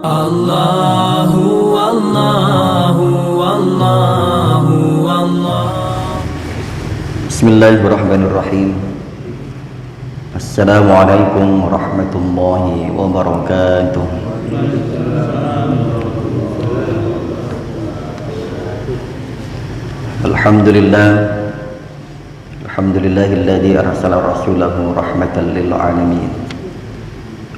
Allahu Allahu Allahu Allah. Bismillahirrahmanirrahim. Assalamualaikum warahmatullahi wabarakatuh. Alhamdulillahilladzi arsala rasulahu rahmatan lil alamin.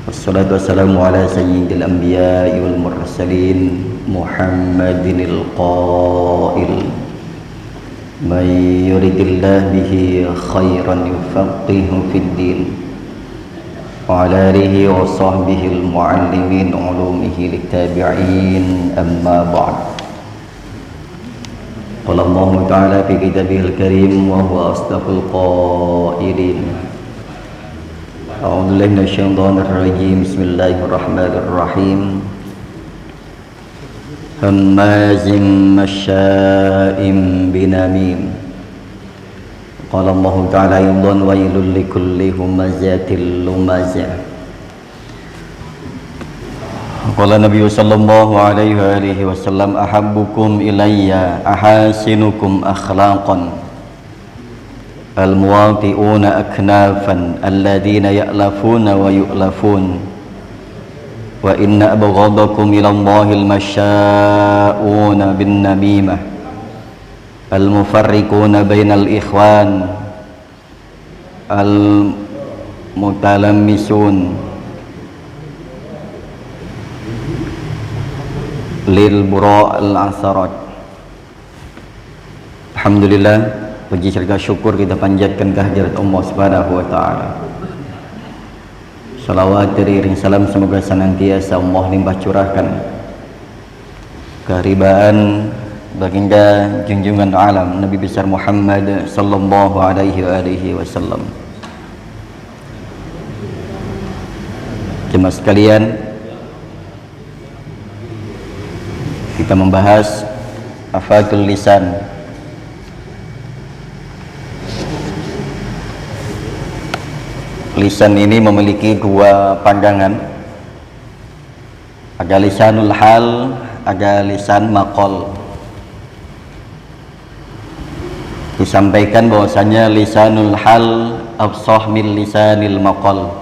Wassalatu wassalamu ala sayyidil anbiya'i wal mursalin Muhammadinil qail man yuridillahu bihi khairan yufaqihu fid din wa ala alihi wa sahbihi al muallimin ulumihi littabi'in amma ba'd. Qala Allah ta'ala fi kitabihil karim wa huwa asdaqul qailin. A'udzu billahi minasyaitonir rajim. Bismillahirrahmanirrahim. Hammazim masya'im binamim. Qala Allah ta'ala aidan wailul likulli humazatil lumazah. Qala Nabi sallallahu alaihi wasallam ahabbukum ilayya ahasinukum akhlaqan al-muwati'una aknafan alladhina ya'lafuna wa yu'lafun wa inna abghadakum ila Allahil masya'una bin namimah al-mufarriquna bainal ikhwan al-mutalammisun lil bura' al-asarat. Alhamdulillah, puji serta syukur kita panjatkan kehadirat Allah Subhanahu wa taala. Salawat teriring salam semoga senantiasa Allah limpah curahkan keharibaan baginda junjungan alam Nabi besar Muhammad sallallahu alaihi wasallam. Jemaah sekalian, kita membahas afatul lisan. Lisan ini memiliki dua pandangan, ada lisanul hal, ada lisan maqal. Disampaikan bahwasanya lisanul hal afsah min lisanil maqal.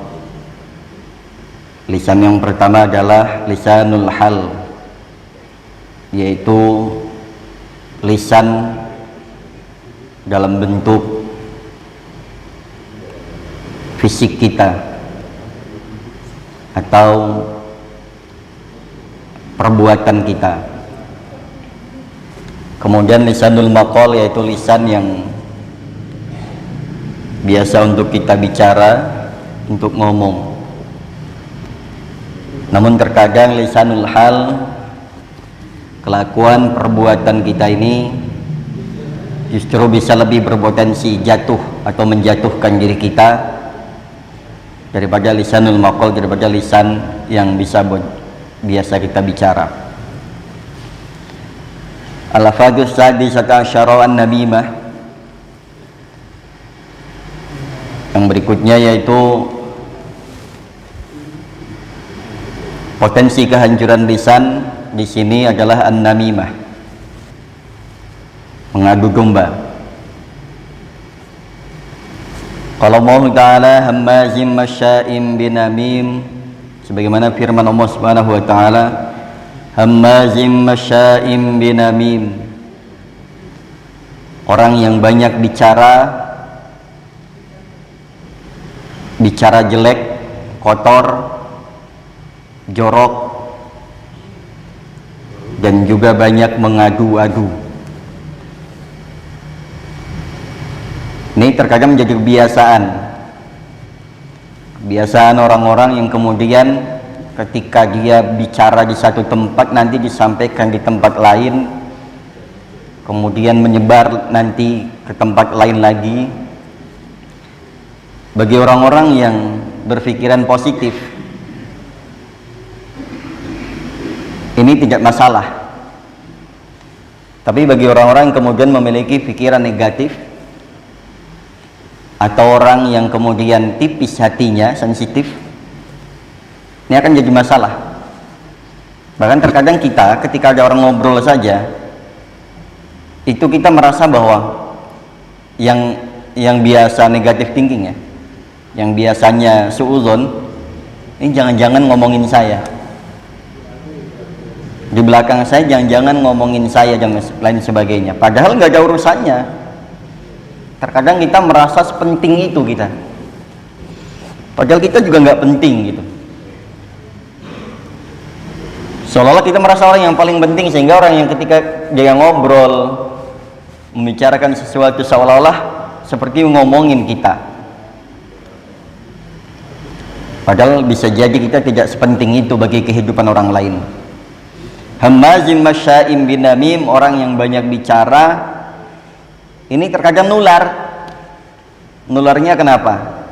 Lisan yang pertama adalah lisanul hal, yaitu lisan dalam bentuk fisik kita atau perbuatan kita. Kemudian lisanul maqal, yaitu lisan yang biasa untuk kita bicara, untuk ngomong. Namun terkadang lisanul hal, kelakuan perbuatan kita ini justru bisa lebih berpotensi jatuh atau menjatuhkan diri kita daripada lisanul maqal, daripada lisan yang bisa biasa kita bicara. Al-lafadzus sadisata asyara an-namimah. Yang berikutnya yaitu potensi kehancuran lisan di sini adalah an-namimah, mengadu domba. Qala Allah Ta'ala hammazim masya'im binamim, sebagaimana firman Allah Subhanahu wa taala, hammazim masya'im binamim, orang yang banyak bicara jelek, kotor, jorok, dan juga banyak mengadu-adu. Ini terkadang menjadi kebiasaan orang-orang yang kemudian ketika dia bicara di satu tempat nanti disampaikan di tempat lain, kemudian menyebar nanti ke tempat lain lagi. Bagi orang-orang yang berpikiran positif, ini tidak masalah. Tapi bagi orang-orang yang kemudian memiliki pikiran negatif, atau orang yang kemudian tipis hatinya, sensitif, ini akan jadi masalah. Bahkan terkadang kita ketika ada orang ngobrol saja, itu kita merasa bahwa yang biasa negatif thinking ya, yang biasanya suudzon, ini jangan-jangan ngomongin saya. Di belakang saya jangan-jangan ngomongin saya dan lain sebagainya. Padahal nggak ada urusannya. Terkadang kita merasa sepenting itu kita. Padahal kita juga nggak penting gitu. Seolah-olah kita merasa orang yang paling penting, sehingga orang yang ketika dia ngobrol membicarakan sesuatu seolah-olah seperti ngomongin kita. Padahal bisa jadi kita tidak sepenting itu bagi kehidupan orang lain. Hammazin masya'im binamim, orang yang banyak bicara, ini terkadang nular. Nularnya kenapa?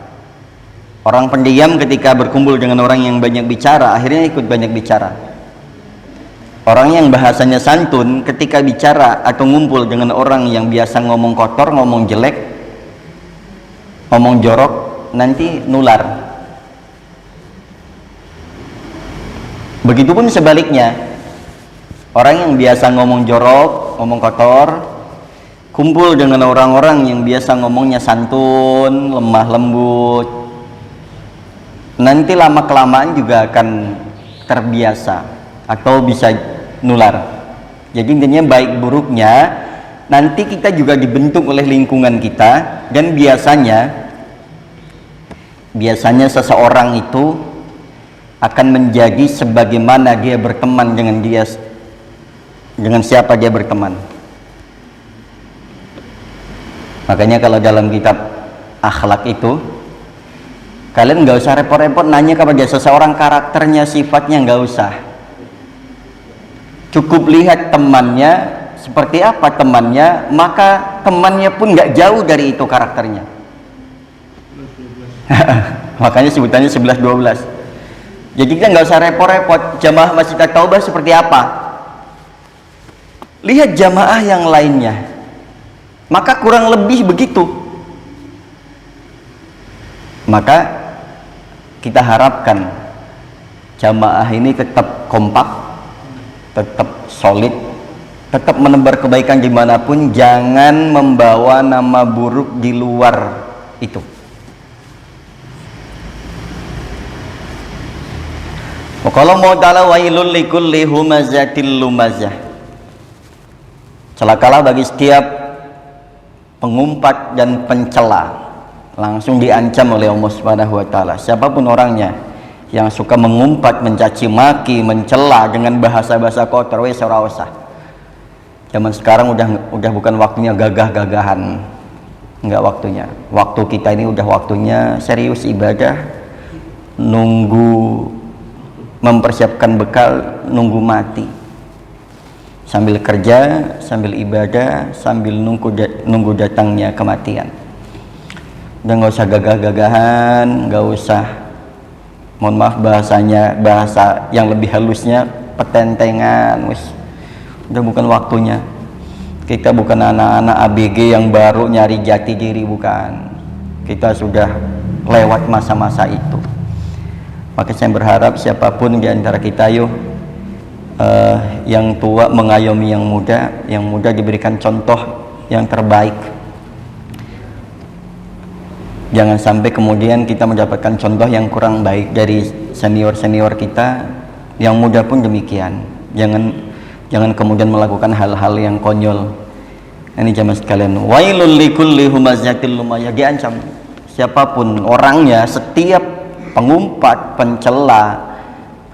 Orang pendiam ketika berkumpul dengan orang yang banyak bicara, akhirnya ikut banyak bicara. Orang yang bahasanya santun ketika bicara atau ngumpul dengan orang yang biasa ngomong kotor, ngomong jelek, ngomong jorok, nanti nular. Begitupun sebaliknya, orang yang biasa ngomong jorok, ngomong kotor, kumpul dengan orang-orang yang biasa ngomongnya santun, lemah lembut, nanti lama-kelamaan juga akan terbiasa atau bisa nular. Jadi intinya baik buruknya nanti kita juga dibentuk oleh lingkungan kita, dan biasanya seseorang itu akan menjadi sebagaimana dia berteman dengan siapa dia berteman. Makanya kalau dalam kitab akhlak itu, kalian nggak usah repot-repot nanya kepada seseorang karakternya, sifatnya, nggak usah. Cukup lihat temannya seperti apa temannya, maka temannya pun nggak jauh dari itu karakternya. Makanya sebutannya 11-12. Jadi kita nggak usah repot-repot. Jamaah Masjid At-Taubah seperti apa? Lihat jamaah yang lainnya, maka kurang lebih begitu. Maka kita harapkan jamaah ini tetap kompak, tetap solid, tetap menebar kebaikan dimanapun, jangan membawa nama buruk di luar itu. Kalau mau ta'ala wailul likulli humazatil lumazah, celakalah bagi setiap pengumpat dan pencela, langsung diancam oleh Allah Subhanahu wa taala. Siapapun orangnya yang suka mengumpat, mencaci maki, mencela dengan bahasa-bahasa kotor, wes ora usah. Zaman sekarang udah bukan waktunya gagah-gagahan. Enggak waktunya. Waktu kita ini udah waktunya serius ibadah, nunggu mempersiapkan bekal, nunggu mati. Sambil kerja, sambil ibadah, sambil nunggu datangnya kematian. Udah nggak usah gagah-gagahan, nggak usah, mohon maaf bahasa yang lebih halusnya, petentengan. Udah bukan waktunya. Kita bukan anak-anak ABG yang baru nyari jati diri, bukan. Kita sudah lewat masa-masa itu. Maka saya berharap siapapun di antara kita, yang tua mengayomi yang muda diberikan contoh yang terbaik. Jangan sampai kemudian kita mendapatkan contoh yang kurang baik dari senior-senior kita. Yang muda pun demikian. Jangan kemudian melakukan hal-hal yang konyol. Ini jamaah sekalian, wailul likulli humazatil lumazah, diancam siapapun orangnya, setiap pengumpat, pencela.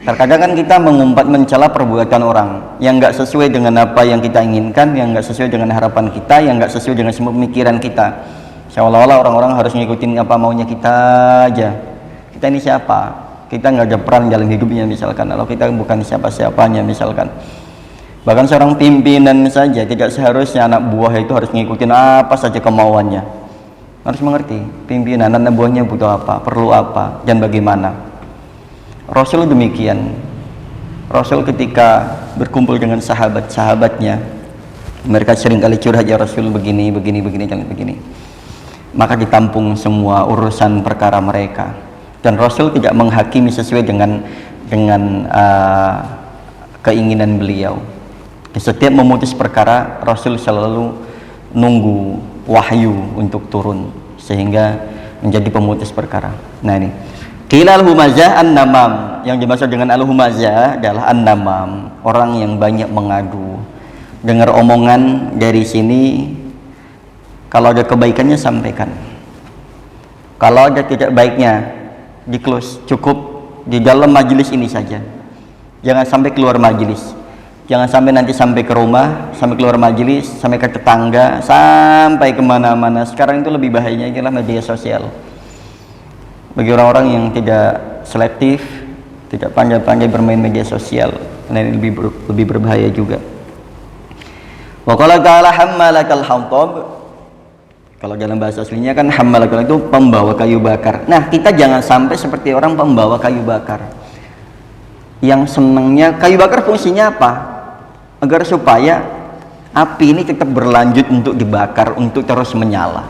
Terkadang kan kita mengumpat, mencela perbuatan orang yang nggak sesuai dengan apa yang kita inginkan, yang nggak sesuai dengan harapan kita, yang nggak sesuai dengan semua pemikiran kita. Seolah-olah orang-orang harus ngikutin apa maunya kita aja. Kita ini siapa? Kita nggak ada peran dalam hidupnya misalkan. Kalau kita bukan siapa-siapanya misalkan. Bahkan seorang pimpinan saja tidak seharusnya anak buah itu harus ngikutin apa saja kemauannya. Harus mengerti pimpinan anak buahnya butuh apa, perlu apa, dan bagaimana. Rasul demikian. Rasul ketika berkumpul dengan sahabat-sahabatnya, mereka seringkali curhat, ya Rasul begini, jangan begini. Maka ditampung semua urusan perkara mereka. Dan Rasul tidak menghakimi sesuai dengan keinginan beliau. Setiap memutus perkara, Rasul selalu nunggu wahyu untuk turun sehingga menjadi pemutus perkara. Nah ini qila al-humazah an-namam, yang dimaksud dengan al-humazah adalah an-namam, orang yang banyak mengadu. Dengar omongan dari sini, kalau ada kebaikannya sampaikan, kalau ada tidak baiknya di close, cukup di dalam majelis ini saja, jangan sampai keluar majelis, jangan sampai nanti sampai ke rumah, sampai keluar majelis, sampai ke tetangga, sampai kemana-mana. Sekarang itu lebih bahayanya adalah media sosial. Bagi orang-orang yang tidak selektif, tidak pandai-pandai bermain media sosial, nah ini lebih berbahaya juga. Wa qala ta'ala hammalakal hatab, kalau dalam bahasa aslinya kan hammalakal itu pembawa kayu bakar. Nah, kita jangan sampai seperti orang pembawa kayu bakar yang senangnya. Kayu bakar fungsinya apa? Agar supaya api ini tetap berlanjut untuk dibakar, untuk terus menyala.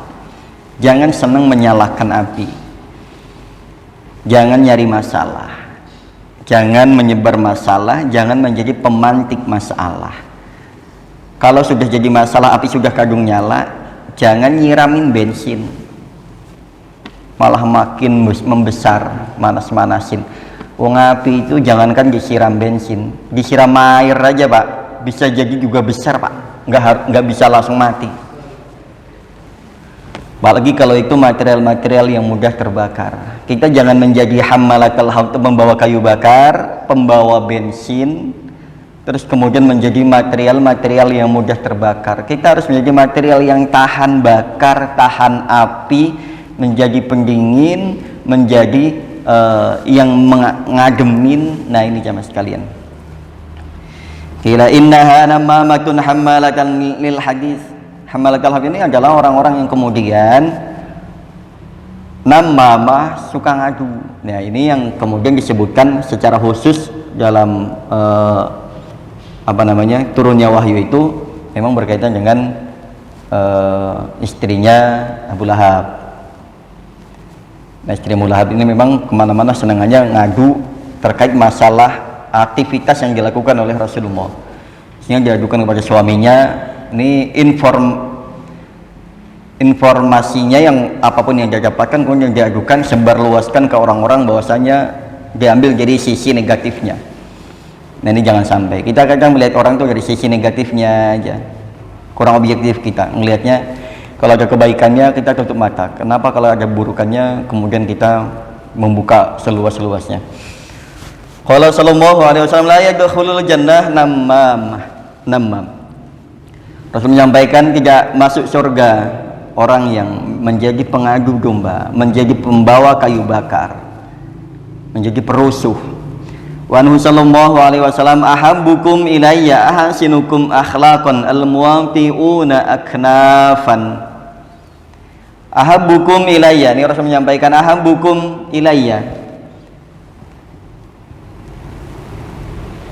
Jangan senang menyalakan api, jangan nyari masalah, jangan menyebar masalah, jangan menjadi pemantik masalah. Kalau sudah jadi masalah, api sudah kadung nyala, jangan nyiramin bensin, malah makin membesar, manas-manasin. Wong api itu jangankan disiram bensin, disiram air aja Pak, bisa jadi juga besar Pak, nggak bisa langsung mati. Apalagi kalau itu material-material yang mudah terbakar. Kita jangan menjadi hammalakal hatab, membawa kayu bakar, pembawa bensin, terus kemudian menjadi material-material yang mudah terbakar. Kita harus menjadi material yang tahan bakar, tahan api, menjadi pendingin, menjadi yang mengademin. Nah ini jamaah sekalian, qila innaha namamatun hammalatan lil hadis. Hammalakal hadis ini adalah orang-orang yang kemudian namamah, suka ngadu. Nah ini yang kemudian disebutkan secara khusus dalam turunnya wahyu itu memang berkaitan dengan istrinya Abu Lahab. Nah istri Abu Lahab ini memang kemana-mana senangannya ngadu terkait masalah aktivitas yang dilakukan oleh Rasulullah, sehingga diadukan kepada suaminya. Ini informasinya yang apapun yang dia dapatkan kemudian diadukan, sebarluaskan ke orang-orang, bahwasanya diambil jadi sisi negatifnya. Nah ini jangan sampai. Kita kadang melihat orang tuh dari sisi negatifnya aja, kurang objektif kita melihatnya. Kalau ada kebaikannya kita tutup mata. Kenapa kalau ada burukannya kemudian kita membuka seluas-luasnya? Qala sallallahu alaihi wasallam la yadkhulul jannah namam. Rasul menyampaikan tidak masuk surga orang yang menjadi pengadu domba, menjadi pembawa kayu bakar, menjadi perusuh. Wa anhu sallallahu alaihi wasallam ahabbukum ilayya ahsinukum akhlaqan al-muwati'una aknafan. Ahabbukum ilayya, ini Rasul menyampaikan ahabbukum ilayya,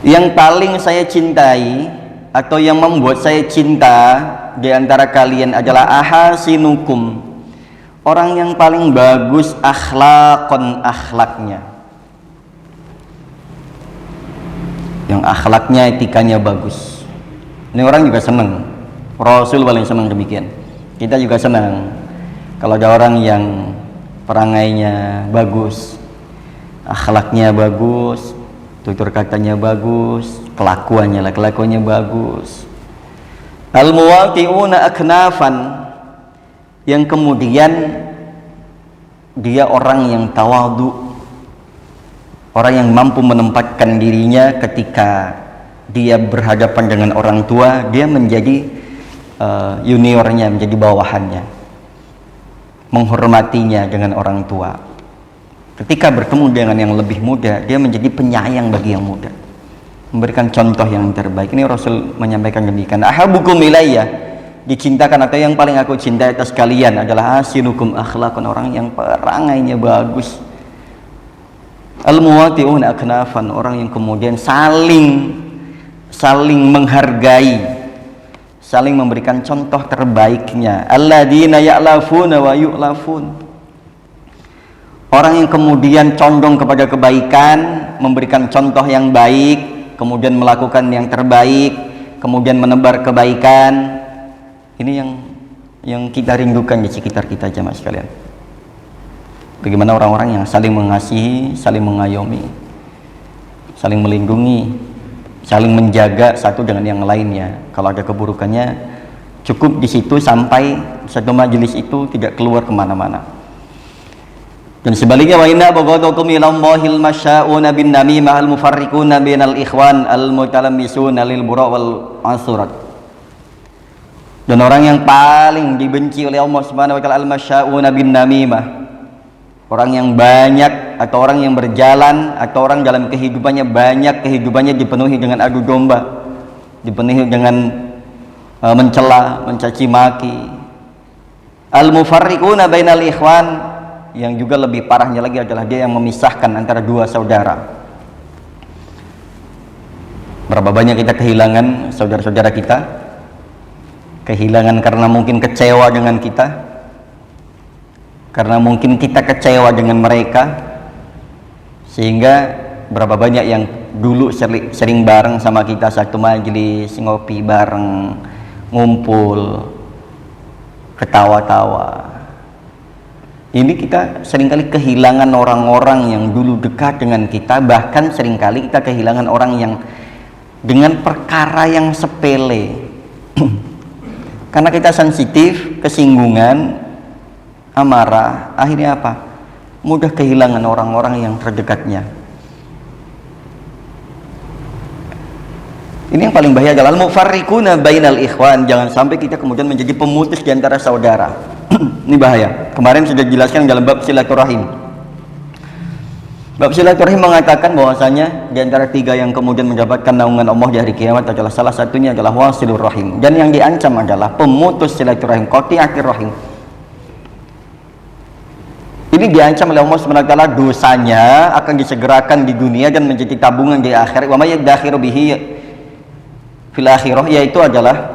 yang paling saya cintai atau yang membuat saya cinta di antara kalian adalah ahasinukum, orang yang paling bagus akhlaqan, akhlaknya, yang akhlaknya, etikanya bagus. Ini orang juga senang, Rasul paling senang demikian. Kita juga senang kalau ada orang yang perangainya bagus, akhlaknya bagus, tutur katanya bagus, kelakuannya bagus. Al-muwati'una aknafan, yang kemudian dia orang yang tawadhu, orang yang mampu menempatkan dirinya ketika dia berhadapan dengan orang tua, dia menjadi juniornya, menjadi bawahannya, menghormatinya dengan orang tua. Ketika bertemu dengan yang lebih muda, dia menjadi penyayang bagi yang muda, memberikan contoh yang terbaik. Ini Rasul menyampaikan demikian. Ahabbukum ilayya, dicintakan atau yang paling aku cintai atas kalian adalah asinukum akhlaqan, orang yang perangainya bagus. Al-muwati'un aknafan, orang yang kemudian saling menghargai, saling memberikan contoh terbaiknya. Alladzina ya'lafuna wa yu'lafun, orang yang kemudian condong kepada kebaikan, memberikan contoh yang baik kemudian melakukan yang terbaik, kemudian menebar kebaikan. Ini yang kita rindukan di sekitar kita, jemaah sekalian. Bagaimana orang-orang yang saling mengasihi, saling mengayomi, saling melindungi, saling menjaga satu dengan yang lainnya. Kalau ada keburukannya, cukup di situ sampai satu majelis itu tidak keluar kemana-mana. Dan sebaliknya, wa inna abghadakum ila Allahil masya'una bin namimah al mufarriquna bainal ikhwan al mutalamisuna lil bura wal asurat. Dan orang yang paling dibenci oleh Allah Subhanahu wa taala al masya'una bin namimah, orang yang banyak atau orang yang berjalan atau orang dalam kehidupannya banyak, kehidupannya dipenuhi dengan adu domba, dipenuhi dengan mencela, mencaci maki. Al mufarriquna bainal ikhwan, yang juga lebih parahnya lagi adalah dia yang memisahkan antara dua saudara. Berapa banyak kita kehilangan saudara-saudara kita, kehilangan karena mungkin kecewa dengan kita, karena mungkin kita kecewa dengan mereka, sehingga berapa banyak yang dulu sering bareng sama kita satu majelis, ngopi bareng, ngumpul, ketawa-tawa. Ini kita seringkali kehilangan orang-orang yang dulu dekat dengan kita, bahkan seringkali kita kehilangan orang yang dengan perkara yang sepele. Karena kita sensitif, kesinggungan, amarah, akhirnya apa? Mudah kehilangan orang-orang yang terdekatnya. Ini yang paling bahaya adalah al-mufarriquna bainal ikhwan. Jangan sampai kita kemudian menjadi pemutus di antara saudara. Ini bahaya. Kemarin sudah dijelaskan dalam bab silaturahim. Bab silaturahim mengatakan bahwasanya di antara tiga yang kemudian mendapatkan naungan Allah di hari kiamat adalah salah satunya adalah wasilur rahim, dan yang diancam adalah pemutus silaturahim, qati'atir rahim. Ini diancam oleh Allah Subhanahu wa taala, dosanya akan disegerakan di dunia dan menjadi tabungan di akhirat. Wa may yadakhiru bihi fil akhirah, yaitu adalah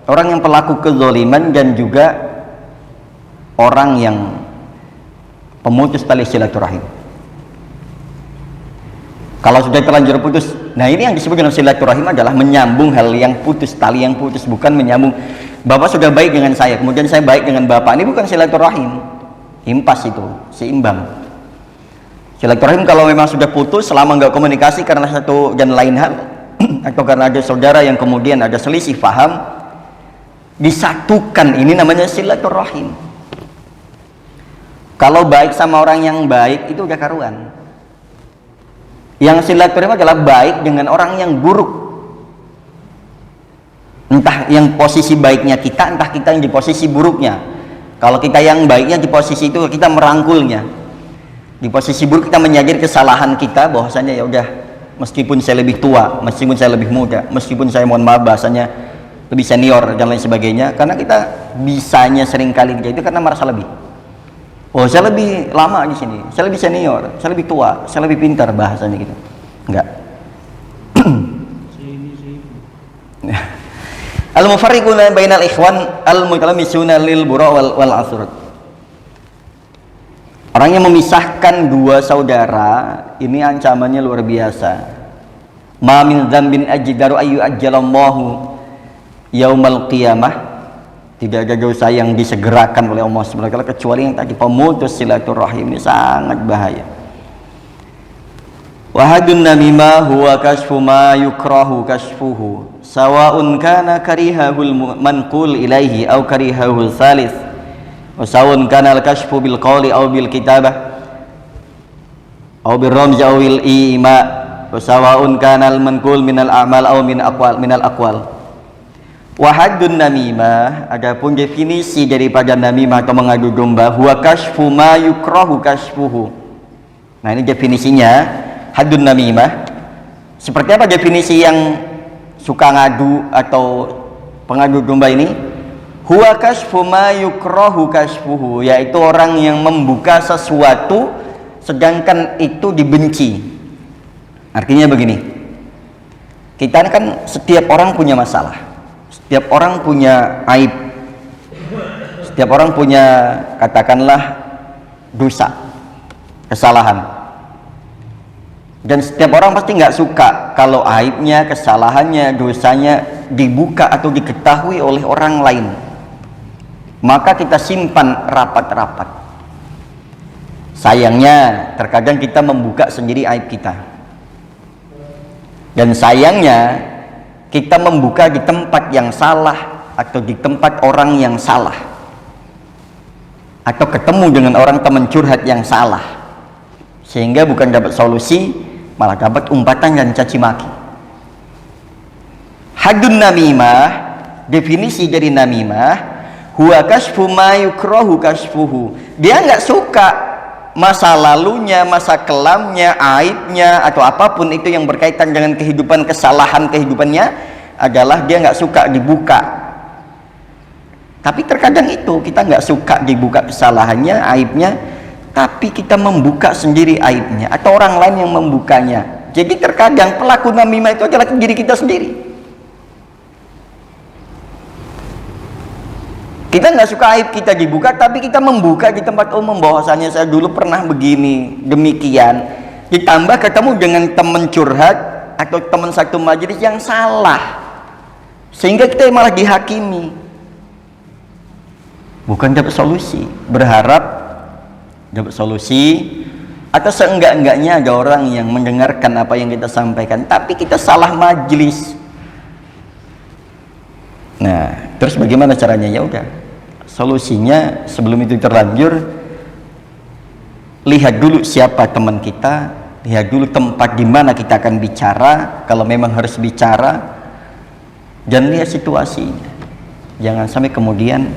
orang yang pelaku kezaliman dan juga orang yang pemutus tali silaturahim. Kalau sudah terlanjur putus, nah ini yang disebut dengan silaturahim adalah menyambung hal yang putus, tali yang putus, bukan menyambung. Bapak sudah baik dengan saya, kemudian saya baik dengan bapak, ini bukan silaturahim. Impas itu, seimbang. Silaturahim kalau memang sudah putus, selama nggak komunikasi karena satu dan lain hal, atau karena ada saudara yang kemudian ada selisih paham, disatukan, ini namanya silaturahim. Kalau baik sama orang yang baik itu udah karuan. Yang silaturahim adalah baik dengan orang yang buruk. Entah yang posisi baiknya kita, entah kita yang di posisi buruknya. Kalau kita yang baiknya di posisi itu kita merangkulnya. Di posisi buruk kita menyadari kesalahan kita, bahwasanya ya udah, meskipun saya lebih tua, meskipun saya lebih muda, meskipun saya mohon maaf bahasanya lebih senior dan lain sebagainya, karena kita bisanya seringkali itu karena merasa lebih. Oh, saya lebih lama di sini, saya lebih senior, saya lebih tua, saya lebih pintar, bahasanya gitu. Enggak. Al-mufarriquna bainal ikhwan al-mutalamisuna lil bura wal asrat. Orang yang memisahkan dua saudara, ini ancamannya luar biasa. Ma min dzambin ajdaru ayyu ajjalallahu yaumal qiyamah. Tidak ada dosa yang disegerakan oleh Allah Subhanahu wa taala kecuali yang tadi, pemutus silaturahim. Ini sangat bahaya. Wa hadun namimah huwa kashfu ma yukrahu kashfuhu, sawa'un kana karihahul manqul ilaihi aw karihahul salis, wa sawa'un kana al-kashfu bil qawli aw bil kitabah aw bil ramzi aw bil ima, wa sawa'un kana al-manqul min al-a'mal aw min al-aqwal. Wahadun namimah, adapun definisi daripada namimah atau mengadu domba, huwa kashfu ma yukrahu kashfuhu. Nah, ini definisinya. Hadun namimah, seperti apa definisi yang suka ngadu atau pengadu domba ini? Huwa kashfu ma yukrahu kashfuhu, yaitu orang yang membuka sesuatu sedangkan itu dibenci. Artinya begini, kita kan setiap orang punya masalah. Setiap orang punya aib, setiap orang punya, katakanlah, dosa, kesalahan. Dan setiap orang pasti nggak suka kalau aibnya, kesalahannya, dosanya dibuka atau diketahui oleh orang lain. Maka kita simpan rapat-rapat. Sayangnya terkadang kita membuka sendiri aib kita. Dan sayangnya kita membuka di tempat yang salah atau di tempat orang yang salah. Atau ketemu dengan orang teman curhat yang salah. Sehingga bukan dapat solusi, malah dapat umpatan dan caci maki. Hadun namimah, definisi dari namimah, huwa kasfu ma yukrahu kasfuhu. Dia nggak suka masa lalunya, masa kelamnya, aibnya atau apapun itu yang berkaitan dengan kehidupan, kesalahan kehidupannya adalah dia nggak suka dibuka. Tapi terkadang itu kita nggak suka dibuka kesalahannya, aibnya, tapi kita membuka sendiri aibnya atau orang lain yang membukanya. Jadi terkadang pelaku namimah itu adalah diri kita sendiri. Kita nggak suka aib kita dibuka, tapi kita membuka di tempat umum bahwasanya saya dulu pernah begini, demikian. Ditambah ketemu dengan teman curhat atau teman satu majelis yang salah, sehingga kita malah dihakimi. Bukan dapat solusi, berharap dapat solusi, atau seenggak-enggaknya ada orang yang mendengarkan apa yang kita sampaikan, tapi kita salah majelis. Nah, terus bagaimana caranya? Ya udah, solusinya sebelum itu terlanjur, lihat dulu siapa teman kita, lihat dulu tempat di mana kita akan bicara, kalau memang harus bicara, dan lihat situasinya. Jangan sampai kemudian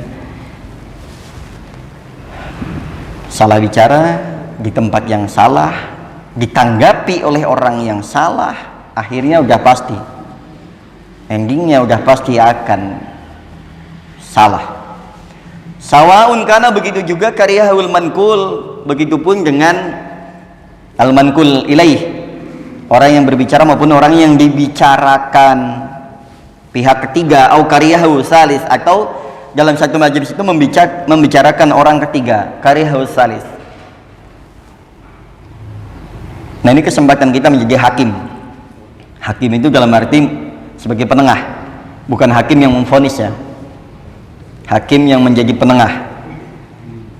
salah bicara di tempat yang salah, ditanggapi oleh orang yang salah, akhirnya udah pasti endingnya udah pasti akan salah. Sawaun, karena begitu juga kariyahul mankul, begitupun dengan al mankul ilaih, orang yang berbicara maupun orang yang dibicarakan, pihak ketiga, au kariyahu salis, atau dalam satu majelis itu membicarakan orang ketiga, kariyahu salis. Nah, ini kesempatan kita menjadi hakim. Hakim itu dalam arti sebagai penengah, bukan hakim yang memvonis ya. Hakim yang menjadi penengah,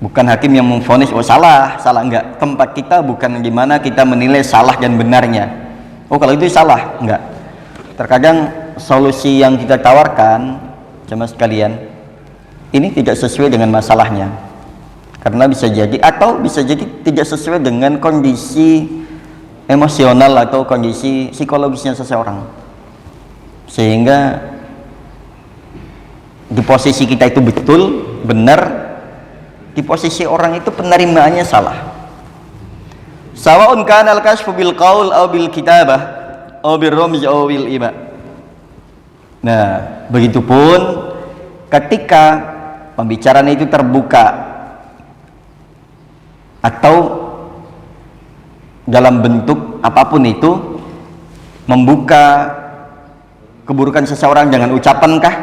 bukan hakim yang memvonis, oh salah enggak. Tempat kita bukan di mana kita menilai salah dan benarnya. Oh kalau itu salah, enggak. Terkadang solusi yang kita tawarkan, jemaah sekalian, ini tidak sesuai dengan masalahnya, karena bisa jadi tidak sesuai dengan kondisi emosional atau kondisi psikologisnya seseorang. Sehingga di posisi kita itu betul, benar, di posisi orang itu penerimaannya salah. Sawaun kana al-kashfu bil qaul aw bil kitabah aw bil ramz aw bil iba. Nah, begitupun ketika pembicaraan itu terbuka atau dalam bentuk apapun itu, membuka keburukan seseorang dengan ucapan kah,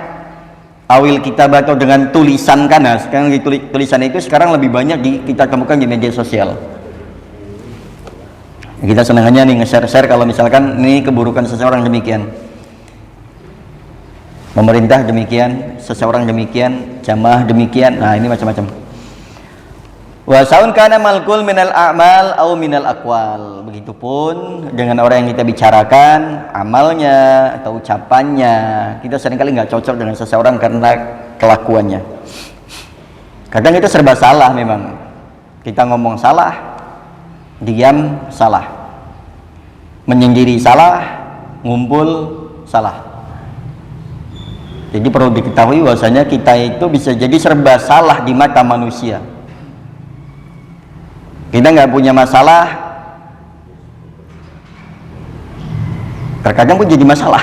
awil kitabah, atau dengan tulisan kan. Nah, sekarang tulisan itu sekarang lebih banyak kita temukan di media sosial. Kita senangannya nih nge-share kalau misalkan ini keburukan seseorang demikian, pemerintah demikian, seseorang demikian, jamaah demikian. Nah, ini macam-macam. Wa saun kana malkul minal a'mal au minal aqwal. Begitupun dengan orang yang kita bicarakan, amalnya atau ucapannya. Kita seringkali nggak cocok dengan seseorang karena kelakuannya. Kadang itu serba salah memang. Kita ngomong salah, diam salah, menyendiri salah, ngumpul salah. Jadi perlu diketahui bahwasanya kita itu bisa jadi serba salah di mata manusia. Kita nggak punya masalah, terkadang pun jadi masalah.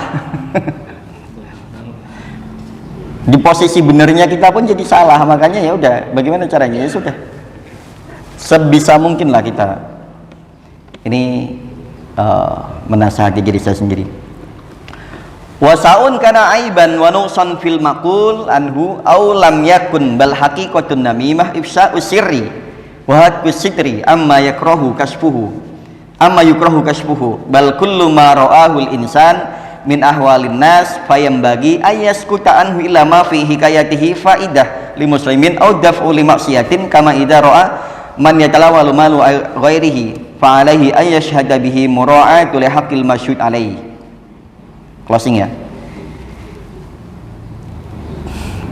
Di posisi benarnya kita pun jadi salah, makanya ya udah, bagaimana caranya? Ya sudah, sebisa mungkin lah kita ini menasihati diri saya sendiri. Wasaun kana aiban wa nuqsan fil maqul anhu aw lam yakun bal haqiqatun namimah ifsa'u sirri wa hatku sitri amma yakrahu kasfuhu. amma yukrahu kashfuhu bal kullu ma ra'ahul insan min ahwalin nas fayambagi ayaskuta anhu illa ma fi hikayatihi faidah li muslimin aw daf'u li maksiatin kama idza ra'a man yatalawalu malu ghairihi fa alaihi ay yashhada bihi mura'atu li haqqil masyhud alaihi. Closing ya.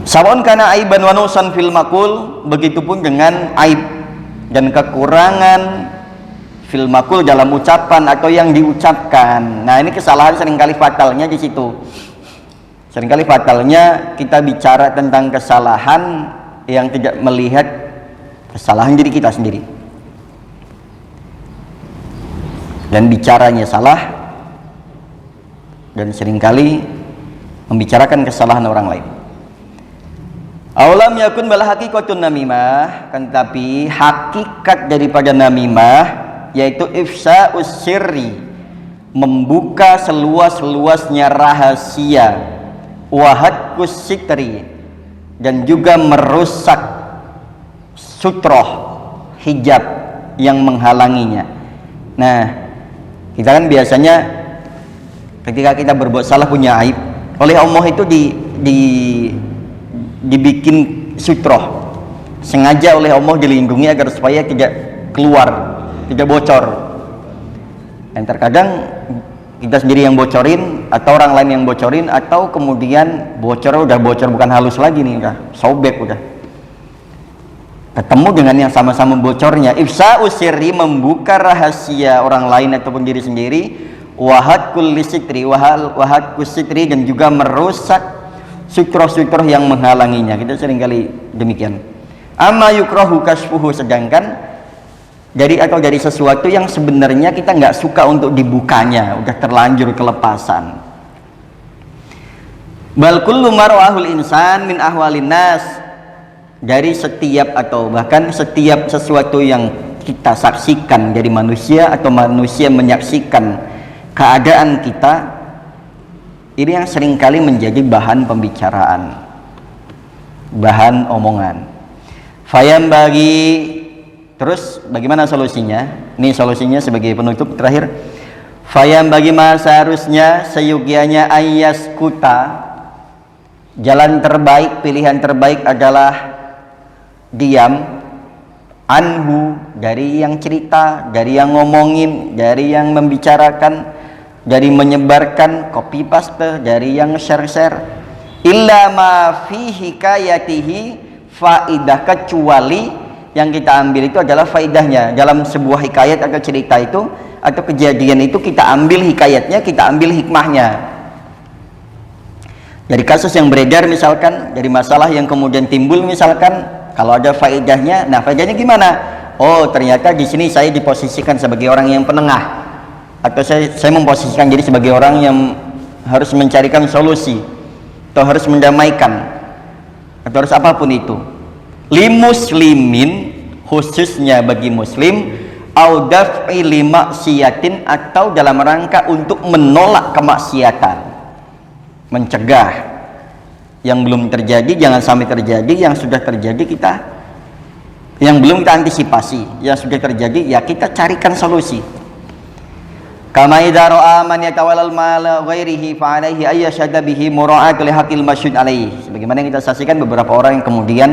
Sawan kana aiban wa nusan fil maqul, begitupun dengan aib dan kekurangan fil maqul dalam ucapan atau yang diucapkan. Nah, ini kesalahan seringkali fatalnya di situ. Seringkali fatalnya kita bicara tentang kesalahan yang tidak melihat kesalahan diri kita sendiri. Dan bicaranya salah dan seringkali membicarakan kesalahan orang lain. Aulam yakun bal haqiqatun namimah, kan tapi hakikat daripada namimah yaitu ifsa'us sirri, membuka seluas-luasnya rahasia, wahadkus sitri, dan juga merusak sutroh, hijab yang menghalanginya. Nah, kita kan biasanya ketika kita berbuat salah punya aib, oleh Allah itu dibikin sutroh, sengaja oleh Allah dilindungi agar supaya tidak keluar, tidak bocor. Dan terkadang kita sendiri yang bocorin atau orang lain yang bocorin, atau kemudian udah bocor bukan halus lagi nih, udah sobek, udah ketemu dengan yang sama-sama bocornya. Ifsa'us sirri, membuka rahasia orang lain ataupun diri sendiri, wahadkul sitri, wahadkus sitri, dan juga merusak sutroh-sutroh yang menghalanginya. Kita seringkali demikian. Amma yukrahu kashfuhu, sedangkan dari sesuatu yang sebenarnya kita nggak suka untuk dibukanya, udah terlanjur kelepasan. Bal kullu marwahul insan min ahwalin nas, dari setiap atau bahkan setiap sesuatu yang kita saksikan dari manusia atau manusia menyaksikan keadaan kita, ini yang seringkali menjadi bahan pembicaraan, bahan omongan. Fayam bagi, terus bagaimana solusinya? Ini solusinya sebagai penutup terakhir. Fayam bagi, seharusnya seyugianya ayas kuta, jalan terbaik, pilihan terbaik adalah diam, anhu, dari yang cerita, dari yang ngomongin, dari yang membicarakan, dari menyebarkan, copy paste, dari yang share-share. Illa ma fi hikayatihi faidah, kecuali yang kita ambil itu adalah faidahnya. Dalam sebuah hikayat atau cerita itu atau kejadian itu, kita ambil hikayatnya, kita ambil hikmahnya. Dari kasus yang beredar misalkan, dari masalah yang kemudian timbul misalkan, kalau ada faedahnya, nah faedahnya gimana? Oh, ternyata di sini saya diposisikan sebagai orang yang penengah, atau saya memposisikan diri sebagai orang yang harus mencarikan solusi, atau harus mendamaikan, atau harus apapun itu. Li muslimin, khususnya bagi muslim, au daf'i li maksiatin, atau dalam rangka untuk menolak kemaksiatan, mencegah yang belum terjadi jangan sampai terjadi, yang sudah terjadi kita, yang belum kita antisipasi, yang sudah terjadi ya kita carikan solusi. Kama idza ra'a man yatawallal mala ghairihi fa alaihi ay yashhada bihi mura'atu li haqqil masyhud alaihi. Sebagaimana yang kita saksikan beberapa orang yang kemudian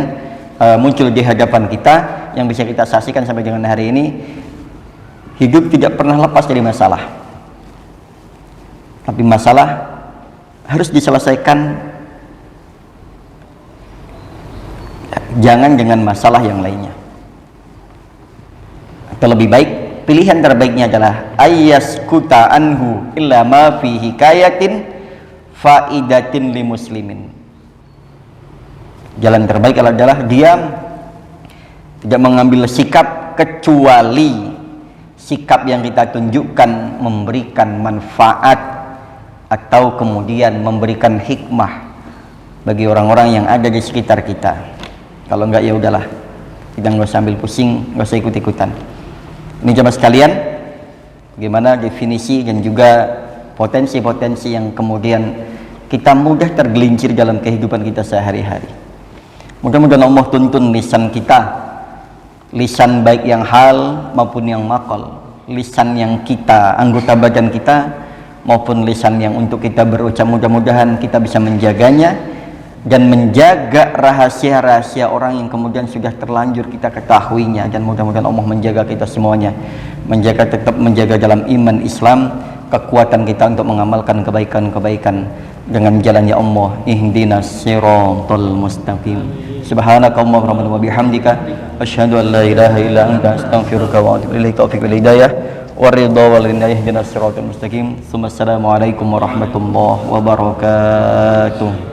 muncul di hadapan kita, yang bisa kita saksikan sampai dengan hari ini, hidup tidak pernah lepas dari masalah. Tapi masalah harus diselesaikan, jangan dengan masalah yang lainnya. Atau lebih baik, pilihan terbaiknya adalah ayas kuta anhu illa ma fi hikayatin faidatin li muslimin. Jalan terbaik adalah diam, tidak mengambil sikap, kecuali sikap yang kita tunjukkan memberikan manfaat atau kemudian memberikan hikmah bagi orang-orang yang ada di sekitar kita. Kalau enggak ya udahlah, kita nggak usah ambil pusing, nggak usah ikut-ikutan. Ini jemaah sekalian, bagaimana definisi dan juga potensi-potensi yang kemudian kita mudah tergelincir dalam kehidupan kita sehari-hari. Mudah-mudahan Allah tuntun lisan kita, lisan baik yang hal maupun yang maqal, lisan yang kita, anggota badan kita, maupun lisan yang untuk kita berucap. Mudah-mudahan kita bisa menjaganya dan menjaga rahasia-rahasia orang yang kemudian sudah terlanjur kita ketahuinya, dan mudah-mudahan Allah menjaga kita semuanya, tetap menjaga dalam iman Islam, kekuatan kita untuk mengamalkan kebaikan-kebaikan dengan jalan ya Allah. Ihdinas siratal mustaqim. Subhanakallahumma wa bihamdika asyhadu an la ilaha illa anta astaghfiruka wa atubu ilaik. Taufiq wal hidayah waridha wal hidayah. Ihdinas siratal mustaqim. Assalamualaikum warahmatullahi wabarakatuh.